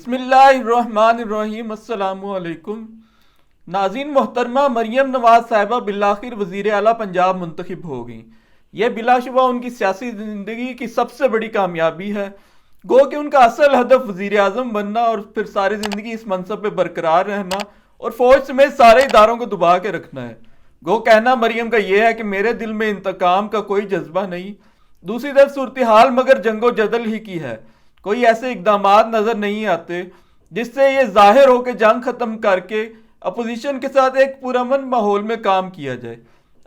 बिस्मिल्लाहिर्रहमानिर्रहीम अस्सलामुअलैकुम। नाज़रीन मोहतरमा मरियम नवाज साहिबा बिलाखिर वज़ीर आला पंजाब मुंतखब हो गई। यह बिलाशुबा उनकी सियासी ज़िंदगी की सबसे बड़ी कामयाबी है। गो कि उनका असल हदफ वज़ीर आज़म बनना और फिर सारी ज़िंदगी इस मनसब पर बरकरार रहना और फ़ौज समेत सारे इदारों को दबा के रखना है। गो कहना मरियम का यह है कि मेरे दिल में इंतकाम का कोई जज्बा नहीं। दूसरी तरफ सूरत हाल मगर जंगो जदल ही की है। कोई ऐसे इकदाम नजर नहीं आते जिससे ये जाहिर हो कि जंग खत्म करके अपोजिशन के साथ एक पुरअमन माहौल में काम किया जाए।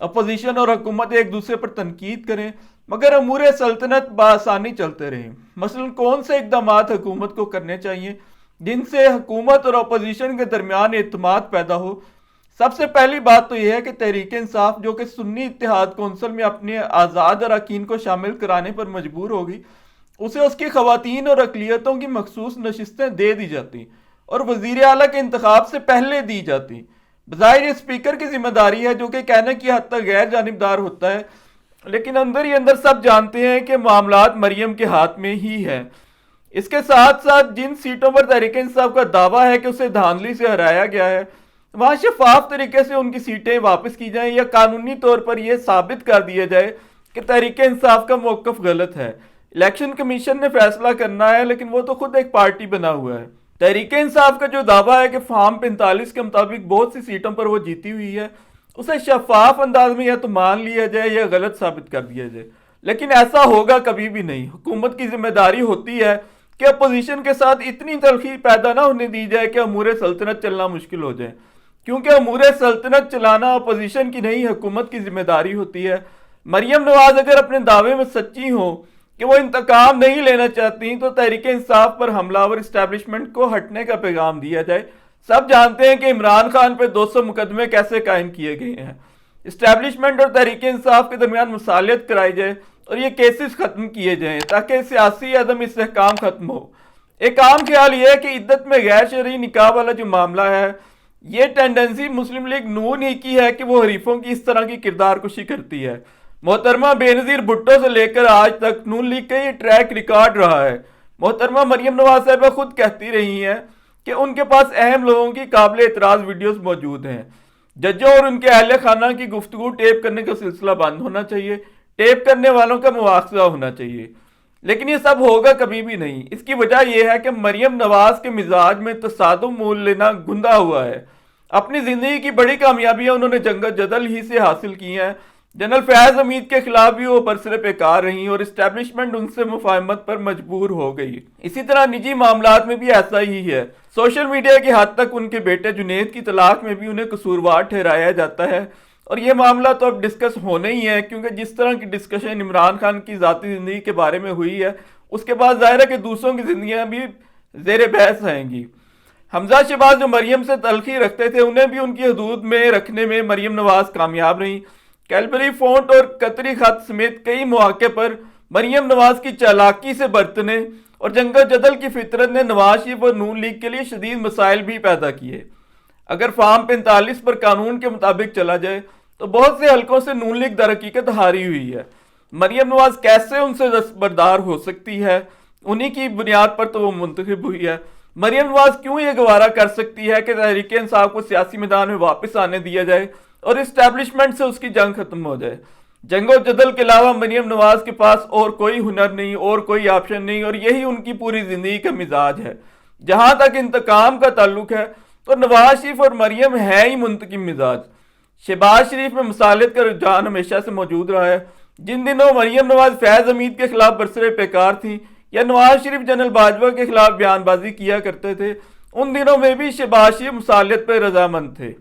अपोजिशन और हुकूमत एक दूसरे पर तनकीद करें मगर अमूर सल्तनत बासानी चलते रहें। मसलन कौन से इकदाम हुकूमत को करने चाहिए जिनसे हुकूमत और अपोजिशन के दरमियान एतमाद पैदा हो। सबसे पहली बात तो यह है कि तहरीक इंसाफ जो कि सुन्नी इत्तेहाद कौंसिल में अपने आज़ाद अरकान को शामिल कराने पर मजबूर होगी, उसे उसकी खवातीन और अकलियतों की मखसूस नशिस्तें दे दी जाती और वजीर आला के इंतखाब से पहले दी जाती। बज़ाहिर स्पीकर की जिम्मेदारी है जो कि कहने की हद तक गैर जानिबदार होता है, लेकिन अंदर ही अंदर सब जानते हैं कि मामलात मरियम के हाथ में ही है। इसके साथ साथ जिन सीटों पर तहरीक इंसाफ का दावा है कि उसे धांधली से हराया गया है, वहां शफाफ तरीके से उनकी सीटें वापस की जाएं या कानूनी तौर पर यह साबित कर दिया जाए कि तहरीक इंसाफ का मौकफ गलत है। इलेक्शन कमीशन ने फैसला करना है, लेकिन वो तो खुद एक पार्टी बना हुआ है। तहरीक इंसाफ का जो दावा है कि फॉर्म 45 के मुताबिक बहुत सी सीटों पर वो जीती हुई है, उसे शफाफ अंदाज में या तो मान लिया जाए या गलत साबित कर दिया जाए, लेकिन ऐसा होगा कभी भी नहीं। हुकूमत की जिम्मेदारी होती है कि अपोजिशन के साथ इतनी तलखी पैदा ना होने दी जाए कि अमूर सल्तनत चलना मुश्किल हो जाए, क्योंकि अमूर सल्तनत चलाना अपोजिशन की नहीं हुकूमत की जिम्मेदारी होती है। मरियम नवाज अगर अपने दावे में सच्ची हो कि वो इंतकाम नहीं लेना चाहती तो तहरीक इंसाफ पर हमलावर इस्टेब्लिशमेंट को हटने का पैगाम दिया जाए। सब जानते हैं कि इमरान खान पर 200 मुकदमे कैसे कायम किए गए हैं। इस्टेब्लिशमेंट और तहरीक इंसाफ के दरमियान मुसालियत कराई जाए और ये केसेस खत्म किए जाएं ताकि सियासी अदम इस्तेहकाम खत्म हो। एक आम ख्याल ये है कि इद्दत में गैर शरई निकाह वाला जो मामला है, ये टेंडेंसी मुस्लिम लीग नून ही की है कि वो हरीफों की इस तरह की किरदार कुशी करती है। मोहतरमा बेनज़ीर भुट्टो से लेकर आज तक नून लीग का ये ट्रैक रिकॉर्ड रहा है। मोहतरमा मरियम नवाज साहिबा खुद कहती रही हैं कि उनके पास अहम लोगों की काबिल एतराज़ वीडियोस मौजूद हैं। जजों और उनके अहले खाना की गुफ्तगू टेप करने का सिलसिला बंद होना चाहिए, टेप करने वालों का मुआवजा होना चाहिए, लेकिन ये सब होगा कभी भी नहीं। इसकी वजह यह है कि मरियम नवाज के मिजाज में तसादुम मोल लेना गुंदा हुआ है। अपनी जिंदगी की बड़ी कामयाबियां उन्होंने जंग जदल ही से हासिल की हैं। जनरल फैज हमीद के खिलाफ भी वो बरसरे बेकार रही और इस्टेब्लिशमेंट उनसे मुफाहमत पर मजबूर हो गई। इसी तरह निजी मामलात में भी ऐसा ही है। सोशल मीडिया की हद तक उनके बेटे जुनेद की तलाक में भी उन्हें कसूरवार ठहराया जाता है और ये मामला तो अब डिस्कस होना ही है, क्योंकि जिस तरह की डिस्कशन इमरान खान की ज़ाती ज़िंदगी के बारे में हुई है, उसके बाद जाहिर है कि दूसरों की जिंदगियां भी जेर बहस आएंगी। हमजा शहबाज जो मरियम से तलखी रखते थे, उन्हें भी उनकी हदूद में रखने में मरियम नवाज कामयाब रही। कैलबरी फोंट और कतरी खत समेत कई मौके पर मरियम नवाज की चालाकी से बरतने और जंग जदल की फितरत ने नवाज शरीफ और नून लीग के लिए शदीद मसाइल भी पैदा किए। अगर फॉर्म 45 पर कानून के मुताबिक चला जाए तो बहुत से हलकों से नून लीग दर हकीकत हारी हुई है। मरियम नवाज कैसे उनसे दस्तबरदार हो सकती है? उन्हीं की बुनियाद पर तो वो मुंतखब हुई है। मरियम नवाज क्यों ये गवारा कर सकती है कि तहरीक इंसाफ को सियासी मैदान में वापस आने दिया जाए और इस्टेब्लिशमेंट से उसकी जंग खत्म हो जाए? जंगो जदल के अलावा मरियम नवाज के पास और कोई हुनर नहीं और कोई ऑप्शन नहीं, और यही उनकी पूरी जिंदगी का मिजाज है। जहां तक इंतकाम का ताल्लुक है तो नवाज शरीफ और मरियम है ही मुंतकिम मिजाज। शहबाज शरीफ में मुसालियत का रुझान हमेशा से मौजूद रहा है। जिन दिनों मरियम नवाज फैज हमीद के खिलाफ बरसरे बेकार थी या नवाज शरीफ जनरल बाजवा के खिलाफ बयानबाजी किया करते थे, उन दिनों में भी शहबाज शरीफ मुसालियत पर रजामंद थे।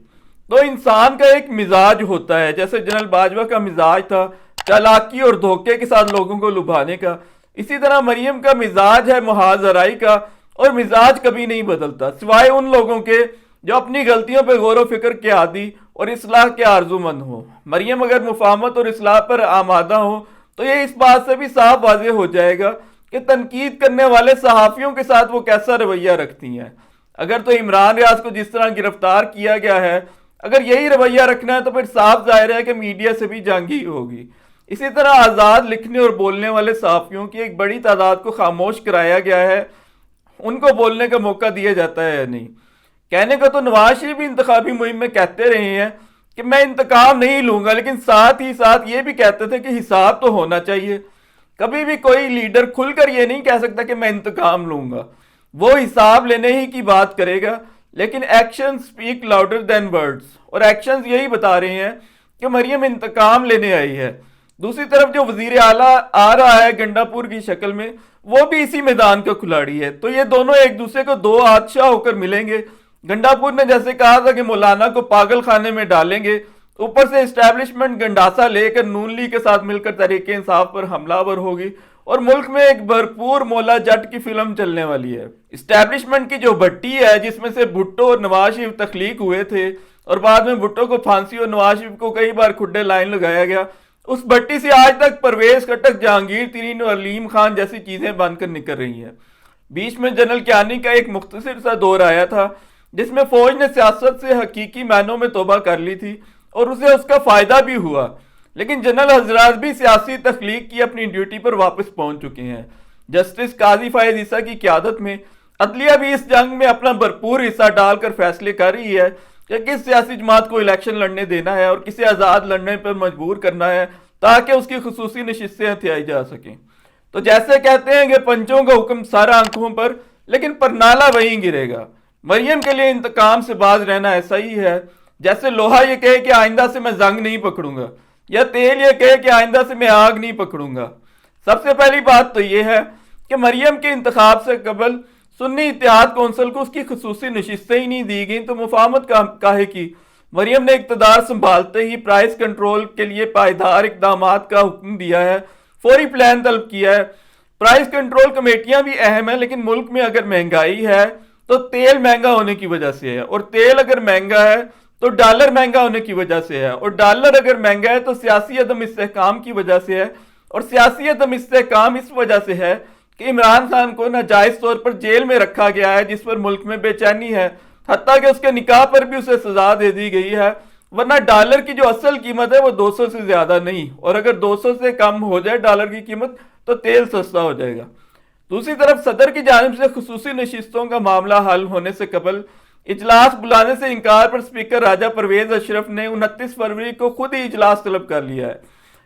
तो इंसान का एक मिजाज होता है, जैसे जनरल बाजवा का मिजाज था चालाकी और धोखे के साथ लोगों को लुभाने का, इसी तरह मरियम का मिजाज है मुहाजराई का, और मिजाज कभी नहीं बदलता सिवाय उन लोगों के जो अपनी गलतियों पर गौर व फिक्र के आदी और इस्लाह के आरजूमंद हो। मरियम अगर मुफाहमत और इस्लाह पर आमादा हो तो ये इस बात से भी साफ वाज़ेह हो जाएगा कि तनकीद करने वाले सहाफ़ियों के साथ वो कैसा रवैया रखती हैं। अगर तो इमरान रियाज को जिस तरह गिरफ्तार किया गया है, अगर यही रवैया रखना है तो फिर साफ जाहिर है कि मीडिया से भी जंग ही होगी। इसी तरह आज़ाद लिखने और बोलने वाले सहाफ़ियों की एक बड़ी तादाद को खामोश कराया गया है। उनको बोलने का मौका दिया जाता है या नहीं। कहने का तो नवाज शरीफ भी इंतखाबी मुहिम में कहते रहे हैं कि मैं इंतकाम नहीं लूंगा, लेकिन साथ ही साथ ये भी कहते थे कि हिसाब तो होना चाहिए। कभी भी कोई लीडर खुलकर ये नहीं कह सकता कि मैं इंतकाम लूंगा, वो हिसाब लेने ही की बात करेगा। लेकिन action speak louder than words, और एक्शंस यही बता रहे हैं कि मरियम इंतकाम लेने आई है। दूसरी तरफ जो वजीर आला आ रहा है गंडापुर की शक्ल में, वो भी इसी मैदान का खिलाड़ी है। तो ये दोनों एक दूसरे को दो हादसा होकर मिलेंगे। गंडापुर ने जैसे कहा था कि मौलाना को पागल खाने में डालेंगे, ऊपर से इस्टेब्लिशमेंट गंडासा लेकर नून लीग के साथ मिलकर तहरीक इंसाफ पर हमलावर होगी, और मुल्क में एक भरपूर मौला जट की फिल्म चलने वाली है। इस्टेब्लिशमेंट की जो भट्टी है, जिसमें से भुट्टो और नवाज शरीफ तख्लीक हुए थे, और बाद में भुट्टो को फांसी और नवाज शरीफ को कई बार खुड्डे लाइन लगाया गया, उस भट्टी से आज तक परवेज खट्टक, जहांगीर तरीन और अलीम खान जैसी चीजें बनकर निकल रही हैं। बीच में जनरल कियानी का एक मुख्तसर सा दौर आया था, जिसमें फौज ने सियासत से हकीकी मायनों में तौबा कर ली थी और उसे उसका फायदा भी हुआ। लेकिन जनरल हजरात भी सियासी तख्लीक की अपनी ड्यूटी पर वापस पहुंच चुके हैं। जस्टिस काजी फायद ईसा की क्यादत में अदलिया भी इस जंग में अपना भरपूर हिस्सा डालकर फैसले कर रही है कि किस सियासी जमात को इलेक्शन लड़ने देना है और किसे आज़ाद लड़ने पर मजबूर करना है, ताकि उसकी खुसूसी नशिस्तें हथियाई जा सकें। तो जैसे कहते हैं कि पंचों का हुक्म सारा आंखों पर, लेकिन परनाला वहीं गिरेगा। मरियम के लिए इंतकाम से बाज रहना ऐसा ही है जैसे लोहा ये कहे कि आइंदा से मैं जंग नहीं पकड़ूंगा, या तेल ये कहे कि आइंदा से मैं आग नहीं पकड़ूंगा। सबसे पहली बात तो यह है कि मरियम के इंतखाब से कबल सुन्नी इत्तेहाद कौंसिल को उसकी खुसूसी नशिस्तें ही नहीं दी गई, तो मुफाहमत काहे की। मरियम ने इक़्तिदार संभालते ही प्राइस कंट्रोल के लिए पायदार इकदाम का हुक्म दिया है, फौरी प्लान तलब किया है। प्राइस कंट्रोल कमेटियां भी अहम है, लेकिन मुल्क में अगर महंगाई है तो तेल महंगा होने की वजह से है, और तेल अगर महंगा है तो डॉलर महंगा होने की वजह से है, और डॉलर अगर महंगा है तो सियासी अदम इस्तेहकाम की वजह से है, और सियासी अदम इस्तेहकाम इस वजह से है कि इमरान खान को नाजायज तौर पर जेल में रखा गया है, जिस पर मुल्क में बेचैनी है। हत्ता कि उसके निकाह पर भी उसे सजा दे दी गई है, वरना डॉलर की जो असल कीमत है वो 200 से ज्यादा नहीं, और अगर 200 से कम हो जाए डॉलर की कीमत तो तेल सस्ता हो जाएगा। दूसरी तरफ सदर की जानिब से खुसूसी नशिस्तों का मामला हल होने से कबल इजलास बुलाने से इनकार पर स्पीकर राजा परवेज अशरफ ने 29 फरवरी को खुद ही इजलास तलब कर लिया है।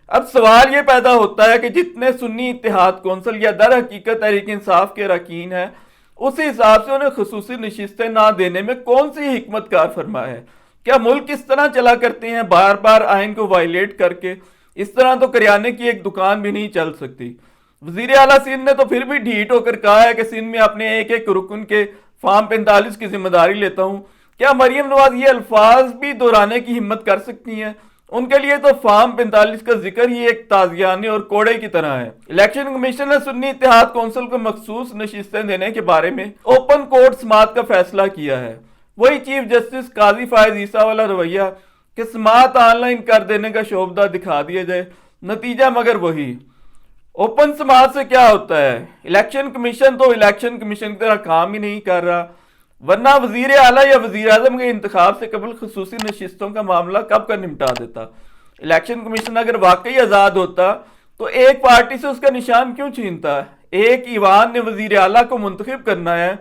अब सवाल यह पैदा होता है कि जितने सुन्नी इत्तेहाद कौंसिल या दर हकीकत तहरीक इंसाफ के अरकान हैं, उस हिसाब से उन्हें खुसूसी नशिस्तें ना देने में कौन सी हिकमत कार फरमा है। क्या मुल्क किस तरह चला करते हैं, बार बार आइन को वायलेट करके? इस तरह तो करियाने की एक दुकान भी नहीं चल सकती। वजीर आला सिंध ने तो फिर भी ढीठ होकर कहा है कि सिंध में अपने एक एक रुकन के फार्म 45 की जिम्मेदारी लेता हूं। क्या मरियम नवाज ये अल्फाज भी दोहराने की हिम्मत कर सकती हैं? उनके लिए तो फार्म 45 का जिक्र ही एक ताजियाने और कोड़े की तरह है। इलेक्शन कमीशन ने सुन्नी इत्तेहाद कौंसिल को मखसूस नशिस्तें देने के बारे में ओपन कोर्ट समात का फैसला किया है। वही चीफ जस्टिस काजी फायद ईसा वाला रवैया कि समात ऑनलाइन कर देने का शोभदा दिखा दिया जाए, नतीजा मगर वही। ओपन समाज से क्या होता है? इलेक्शन कमीशन तो इलेक्शन कमीशन की तरह काम ही नहीं कर रहा, वरना वजीर आला या वजीर आजम के इंतखाब से कबल खुसूसी नशिस्तों का मामला कब का निपटा देता। इलेक्शन कमीशन अगर वाकई आज़ाद होता तो एक पार्टी से उसका निशान क्यों छीनता? एक ईवान ने वजीर आला को मुंतखब करना है,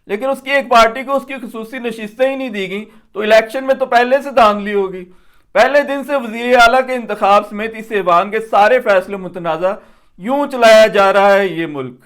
लेकिन उसकी एक पार्टी को उसकी खुसूसी नशिस्तें ही नहीं दी गई, तो इलेक्शन में तो पहले से धांधली होगी। पहले दिन से वजीर आला के इंतखाब समेत इस ईवान के सारे फैसले मुतनाज़ा यूं चलाया जा रहा है ये मुल्क।